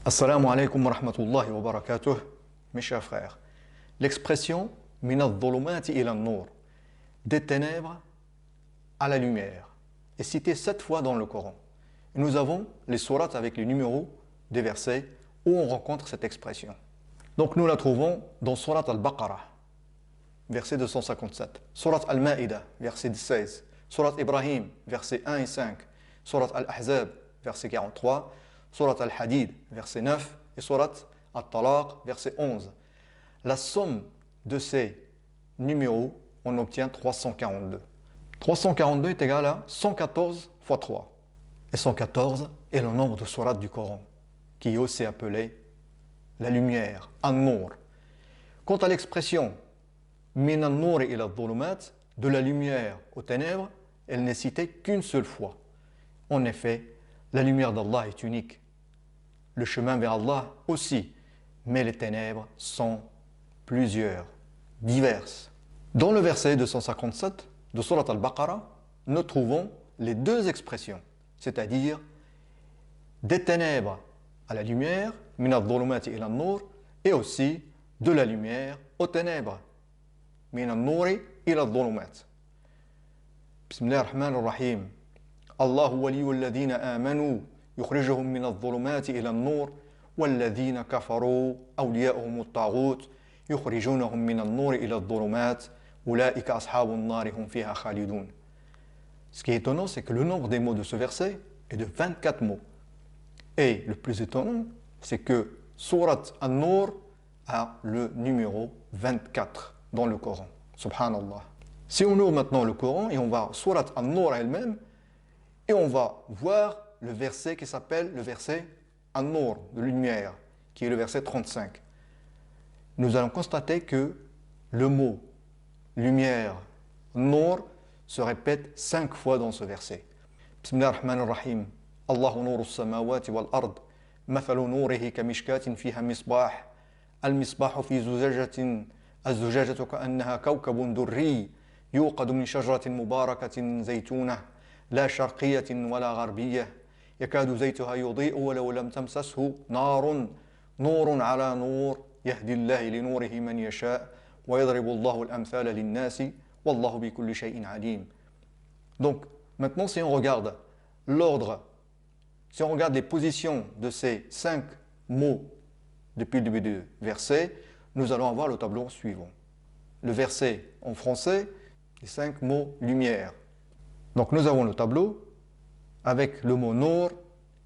Assalamu alaikum wa rahmatullahi wa barakatuh, mes chers frères. L'expression min adh-dhulumati ila an-nur, des ténèbres à la lumière, est citée 7 fois dans le Coran. Et nous avons les sourates avec les numéros des versets où on rencontre cette expression. Donc nous la trouvons dans Surat al-Baqarah, verset 257, Surat al-Ma'ida, verset 16, Surat Ibrahim, versets 1 et 5, Surat al-Ahzab, verset 43, Surat al-Hadid, verset 9, et Surat al-Talaq, verset 11. La somme de ces numéros, on obtient 342. 342 est égal à 114 fois 3. Et 114 est le nombre de sourates du Coran, qui est aussi appelé la lumière, an-nur. Quant à l'expression min an-nur ila adh-dhulumat, de la lumière aux ténèbres, elle n'est citée qu'une seule fois. En effet, la lumière d'Allah est unique. Le chemin vers Allah aussi. Mais les ténèbres sont plusieurs, diverses. Dans le verset 257 de Surat al-Baqarah, nous trouvons les deux expressions, c'est-à-dire des ténèbres à la lumière, min adh-dhulumati ila an-nur, et aussi de la lumière aux ténèbres, min an-nuri ila adh-dhulumat. Bismillah ar-Rahman ar-Rahim. الله ولي الذين آمنوا يخرجهم من الظلمات إلى النور والذين كفروا أولياؤهم الطاغوت يخرجونهم من النور إلى الظلمات أولئك أصحاب النار هم فيها خالدون. Ce qui est étonnant, c'est que le nombre des mots de ce verset est de 24 mots. Et le plus étonnant, c'est que Surat An-Nur a le numéro 24 dans le Coran. Subhanallah. Si on ouvre maintenant le Coran et on va Surat An-Nur elle-même, et on va voir le verset qui s'appelle le verset An-Nur, de lumière, qui est le verset 35. Nous allons constater que le mot lumière, Nur, se répète 5 fois dans ce verset. Bismillah ar-Rahman ar-Rahim. Allahu nuru as-samawati wal-ard. Mathalu nurihi kamishkatin fiha misbah. Al-misbahu fi zujajatin. Az-zujajatu ka'annaha kawkabun durri. Yuqadu min shajratin mubarakatin zaytunah. لا شرقية ولا غربية يكاد زيتها يضيء ولو لم تمسسه نار نور على نور يهدي الله لنوره من يشاء ويضرب الله الأمثال للناس والله بكل شيء عليم. Donc maintenant si on regarde l'ordre, si on regarde les positions de ces 5 mots depuis le début du verset, nous allons avoir le tableau suivant. Le verset en français, les 5 mots lumière. Donc nous avons le tableau avec le mot Nour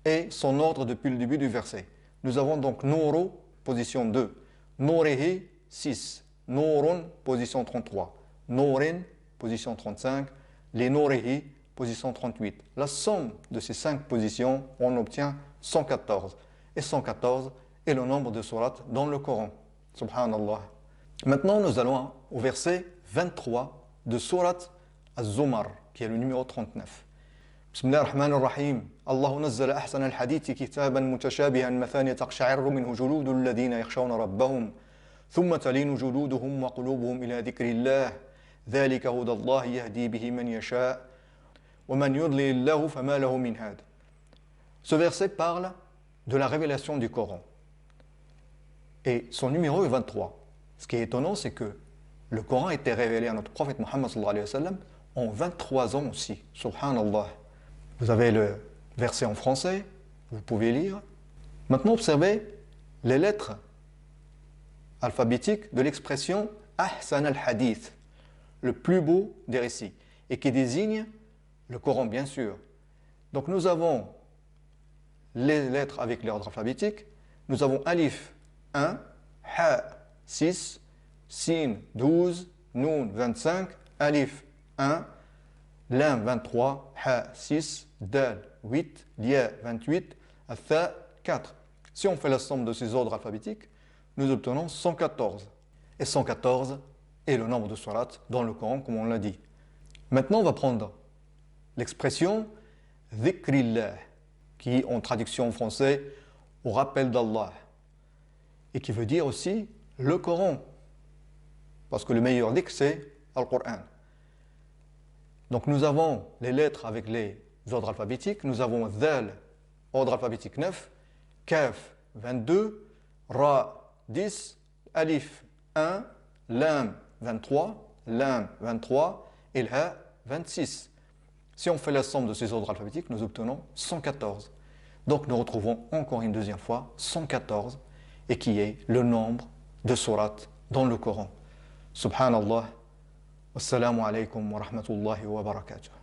et son ordre depuis le début du verset. Nous avons donc Nouru, position 2. Nourihi, 6. Nourun, position 33. Nourin, position 35. Les Nourihi, position 38. La somme de ces 5 positions, on obtient 114. Et 114 est le nombre de sourates dans le Coran. Subhanallah. Maintenant nous allons au verset 23 de Surat Az-Zumar, qui est le numéro 39. Bismillah ar-Rahman ar-Rahim. Allahu nazzala ahsana al-hadithi kitaban mutashabihan mathani taqsha'irru minhu juludu alladhina yakhshawna rabbahum thumma talinu juluduhum wa qulubuhum ila dhikrillah dhalika hudallahi yahdi bihi man yasha' wa man yudlilillahu fama lahu min had. Ce verset parle de la révélation du Coran. Et son numéro est 23. Ce qui est étonnant, c'est que le Coran a été révélé à notre prophète Muhammad sallallahu alayhi wa sallam en 23 ans aussi, subhanallah. Vous avez le verset en français, vous pouvez lire. Maintenant, observez les lettres alphabétiques de l'expression Ahsan al-Hadith, le plus beau des récits, et qui désigne le Coran, bien sûr. Donc nous avons les lettres avec l'ordre alphabétique. Nous avons Alif 1, Ha 6, Sin 12, Noun 25, Alif 1, Lam 23, Ha 6, Dal 8, Lia 28, Tha 4. Si on fait la somme de ces ordres alphabétiques, nous obtenons 114. Et 114 est le nombre de sourates dans le Coran, comme on l'a dit. Maintenant, on va prendre l'expression Dhikrillah, qui en traduction en français, au rappel d'Allah, et qui veut dire aussi le Coran, parce que le meilleur dhikr, c'est Al-Qur'an. Donc nous avons les lettres avec les ordres alphabétiques. Nous avons Dhal, ordre alphabétique 9, Kaf, 22, Ra 10, Alif 1, Lam 23, Lam 23 et Ha 26. Si on fait la somme de ces ordres alphabétiques, nous obtenons 114. Donc nous retrouvons encore une deuxième fois 114 et qui est le nombre de sourates dans le Coran. Subhanallah. Wassalamu alaikum wa rahmatullahi wa barakatuh.